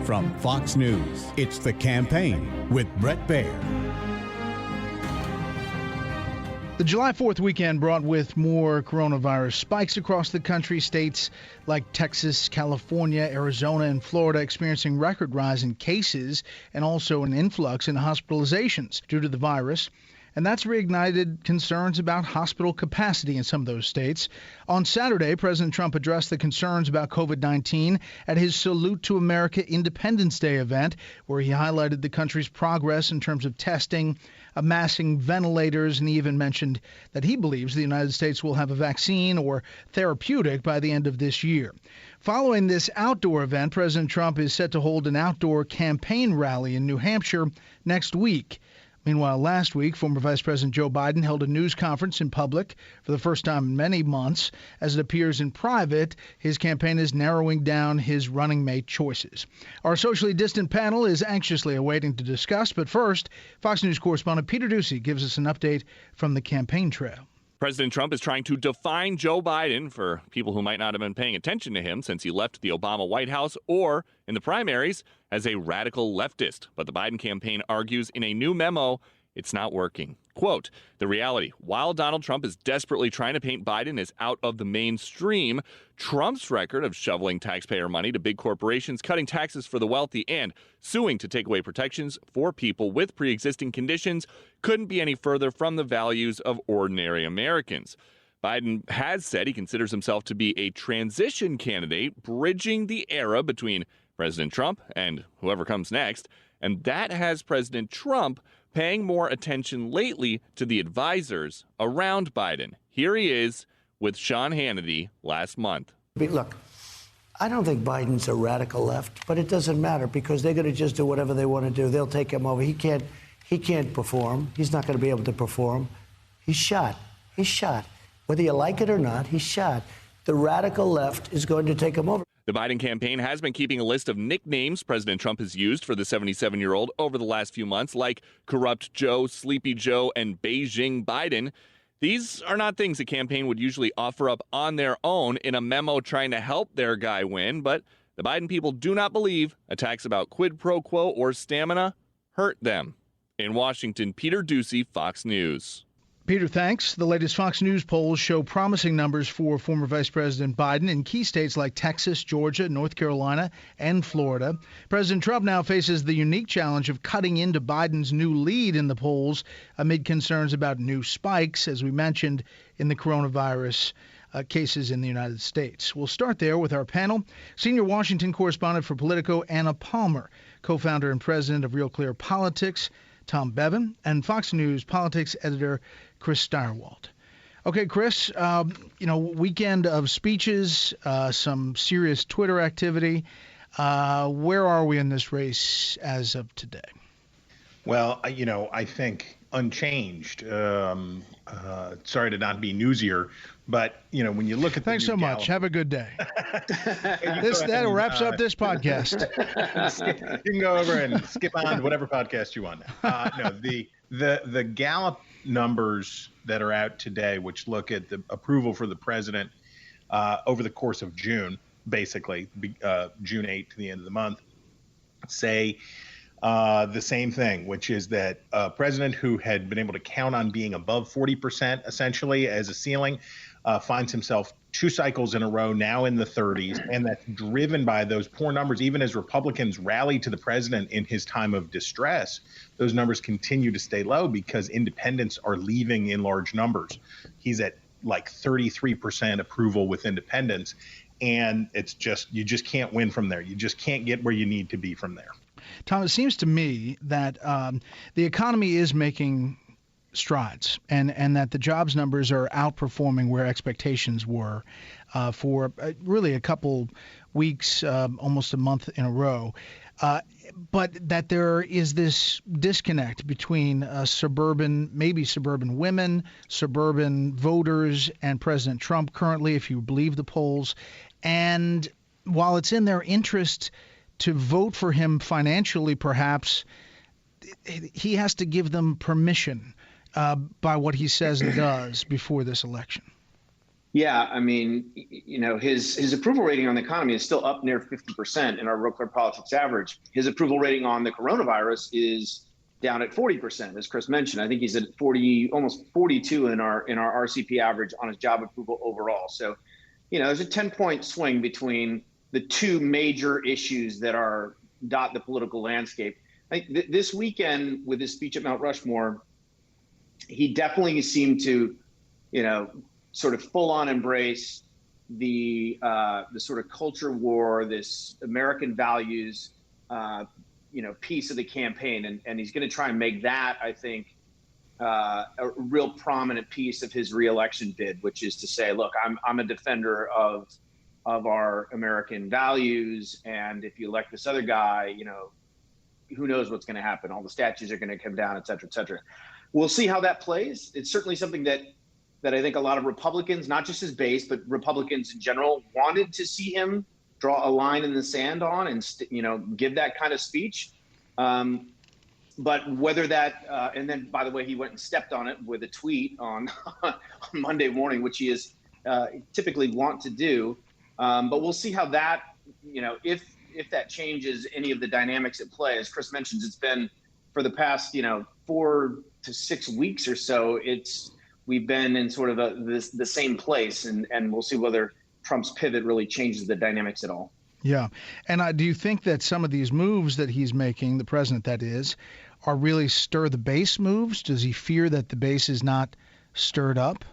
From Fox News, it's The Campaign with Bret Baier. The July 4th weekend brought with more coronavirus spikes across the country. States like Texas, California, Arizona, and Florida experiencing record rise in cases and also an influx in hospitalizations due to the virus. And that's reignited concerns about hospital capacity in some of those states. On Saturday, President Trump addressed the concerns about COVID-19 at his Salute to America Independence Day event, where he highlighted the country's progress in terms of testing, amassing ventilators, and he even mentioned that he believes the United States will have a vaccine or therapeutic by the end of this year. Following this outdoor event, President Trump is set to hold an outdoor campaign rally in New Hampshire next week. Meanwhile, last week, former Vice President Joe Biden held a news conference in public for the first time in many months. As it appears in private, his campaign is narrowing down his running mate choices. Our socially distant panel is anxiously awaiting to discuss, but first, Fox News correspondent Peter Ducey gives us an update from the campaign trail. President Trump is trying to define Joe Biden for people who might not have been paying attention to him since he left the Obama White House or in the primaries as a radical leftist. But the Biden campaign argues in a new memo it's not working. Quote, the reality, while Donald Trump is desperately trying to paint Biden as out of the mainstream, Trump's record of shoveling taxpayer money to big corporations, cutting taxes for the wealthy, and suing to take away protections for people with pre-existing conditions couldn't be any further from the values of ordinary Americans. Biden has said he considers himself to be a transition candidate, bridging the era between President Trump and whoever comes next, and that has President Trump paying more attention lately to the advisors around Biden. Here he is with Sean Hannity last month. Look, I don't think Biden's a radical left, but it doesn't matter because they're going to just do whatever they want to do. They'll take him over. He can't perform. He's not going to be able to perform. He's shot. He's shot. Whether you like it or not, he's shot. The radical left is going to take him over. The Biden campaign has been keeping a list of nicknames President Trump has used for the 77-year-old over the last few months, like Corrupt Joe, Sleepy Joe, and Beijing Biden. These are not things the campaign would usually offer up on their own in a memo trying to help their guy win, but the Biden people do not believe attacks about quid pro quo or stamina hurt them. In Washington, Peter Ducey, Fox News. Peter, thanks. The latest Fox News polls show promising numbers for former Vice President Biden in key states like Texas, Georgia, North Carolina, and Florida. President Trump now faces the unique challenge of cutting into Biden's new lead in the polls amid concerns about new spikes, as we mentioned, in the coronavirus cases in the United States. We'll start there with our panel. Senior Washington correspondent for Politico, Anna Palmer, co-founder and president of Real Clear Politics, Tom Bevan, and Fox News politics editor Chris Stirewalt. Okay, Chris, weekend of speeches, some serious Twitter activity. Where are we in this race as of today? Well, I think unchanged. Sorry to not be newsier, but, when you look at Thanks so much. Have a good day. That wraps up this podcast. You can go over and skip on to whatever podcast you want. The Gallup numbers that are out today, which look at the approval for the president over the course of June, basically June 8th to the end of the month, say the same thing, which is that a president who had been able to count on being above 40% essentially as a ceiling finds himself 2 cycles in a row now in the 30s, and that's driven by those poor numbers. Even as Republicans rally to the president in his time of distress, those numbers continue to stay low because independents are leaving in large numbers. He's at like 33% approval with independents, and it's just, you just can't win from there. You just can't get where you need to be from there. Tom, it seems to me that the economy is making strides and that the jobs numbers are outperforming where expectations were for really a couple weeks, almost a month in a row. But that there is this disconnect between suburban women, suburban voters, and President Trump currently, if you believe the polls. And while it's in their interest to vote for him financially, perhaps, he has to give them permission by what he says and does before this election. Yeah, I mean, his approval rating on the economy is still up near 50% in our Real Clear Politics average. His approval rating on the coronavirus is down at 40%, as Chris mentioned. I think he's at 40, almost 42 in our RCP average on his job approval overall. So, there's a 10-point swing between the two major issues that dot the political landscape. I think this weekend with his speech at Mount Rushmore, he definitely seemed to, sort of full on embrace the sort of culture war, this American values, piece of the campaign. And he's going to try and make that, I think, a real prominent piece of his reelection bid, which is to say, look, I'm a defender of our American values. And if you elect this other guy, who knows what's going to happen? All the statues are going to come down, et cetera, et cetera. We'll see how that plays. It's certainly something that I think a lot of Republicans, not just his base, but Republicans in general, wanted to see him draw a line in the sand on and, give that kind of speech. But whether that, and then, by the way, he went and stepped on it with a tweet on Monday morning, which he is typically want to do. But we'll see how that, if that changes any of the dynamics at play. As Chris mentions, it's been for the past, 4 to 6 weeks or so, we've been in sort of the same place, and we'll see whether Trump's pivot really changes the dynamics at all. Yeah. And do you think that some of these moves that he's making, the president that is, are really stir the base moves? Does he fear that the base is not stirred up?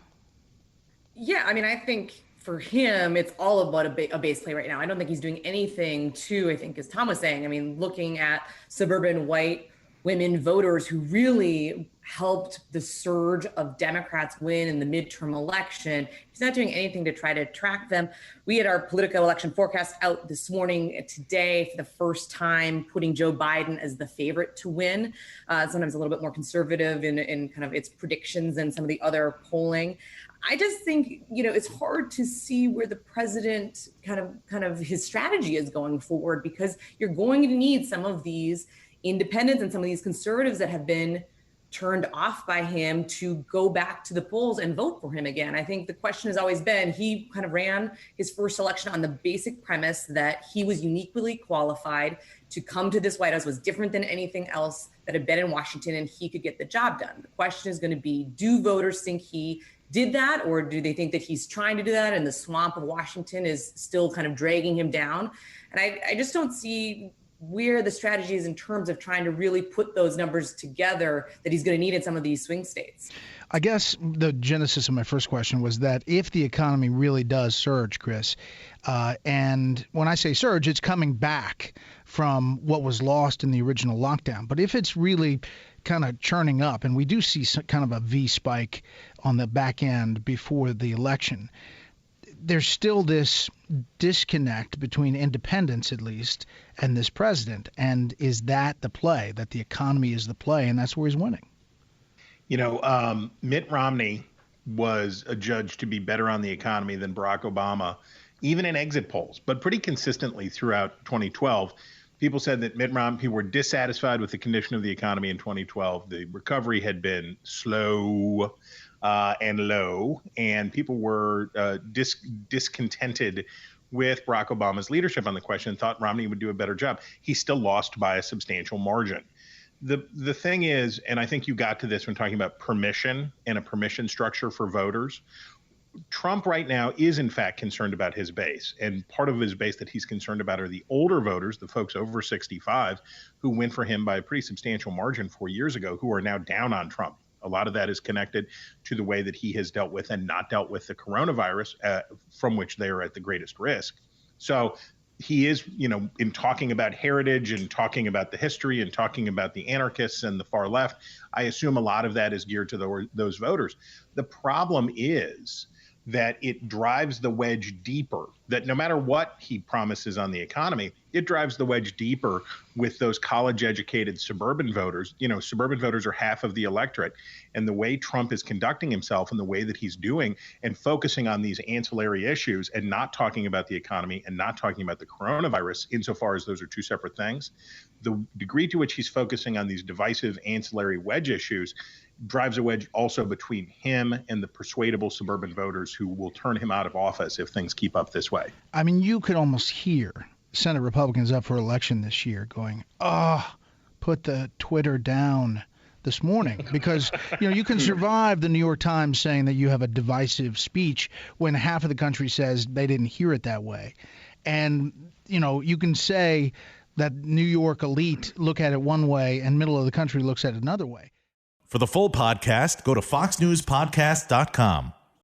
Yeah, I mean, I think for him, it's all about a base play right now. I don't think he's doing anything to, I think, as Tom was saying, I mean, looking at suburban white women voters who really helped the surge of Democrats win in the midterm election. He's not doing anything to try to attract them. We had our political election forecast out this morning today for the first time, putting Joe Biden as the favorite to win, sometimes a little bit more conservative in kind of its predictions than some of the other polling. I just think, it's hard to see where the president kind of his strategy is going forward, because you're going to need some of these independents and some of these conservatives that have been turned off by him to go back to the polls and vote for him again. I think the question has always been, he kind of ran his first election on the basic premise that he was uniquely qualified to come to this White House, was different than anything else that had been in Washington, and he could get the job done. The question is going to be, do voters think he did that, or do they think that he's trying to do that and the swamp of Washington is still kind of dragging him down? And I just don't see where the strategy is in terms of trying to really put those numbers together that he's going to need in some of these swing states. I guess the genesis of my first question was that if the economy really does surge, Chris, and when I say surge, it's coming back from what was lost in the original lockdown. But if it's really kind of churning up, and we do see some kind of a V spike on the back end before the election, there's still this disconnect between independents, at least, and this president. And is that the play, that the economy is the play, and that's where he's winning? Mitt Romney was adjudged to be better on the economy than Barack Obama, even in exit polls, but pretty consistently throughout 2012. People said that people were dissatisfied with the condition of the economy in 2012. The recovery had been slow and low, and people were discontented with Barack Obama's leadership on the question and thought Romney would do a better job. He still lost by a substantial margin. The thing is, and I think you got to this when talking about permission and a permission structure for voters, Trump right now is in fact concerned about his base. And part of his base that he's concerned about are the older voters, the folks over 65, who went for him by a pretty substantial margin 4 years ago, who are now down on Trump. A lot of that is connected to the way that he has dealt with and not dealt with the coronavirus, from which they are at the greatest risk. So he is, in talking about heritage and talking about the history and talking about the anarchists and the far left, I assume a lot of that is geared to those voters. The problem is that it drives the wedge deeper, that no matter what he promises on the economy, it drives the wedge deeper with those college-educated suburban voters. Suburban voters are half of the electorate. And the way Trump is conducting himself and the way that he's doing and focusing on these ancillary issues and not talking about the economy and not talking about the coronavirus, insofar as those are two separate things, the degree to which he's focusing on these divisive ancillary wedge issues drives a wedge also between him and the persuadable suburban voters who will turn him out of office if things keep up this way. I mean, you could almost hear Senate Republicans up for election this year going, put the Twitter down this morning, because you can survive the New York Times saying that you have a divisive speech when half of the country says they didn't hear it that way. And you can say that New York elite look at it one way and middle of the country looks at it another way. For the full podcast, go to foxnewspodcast.com.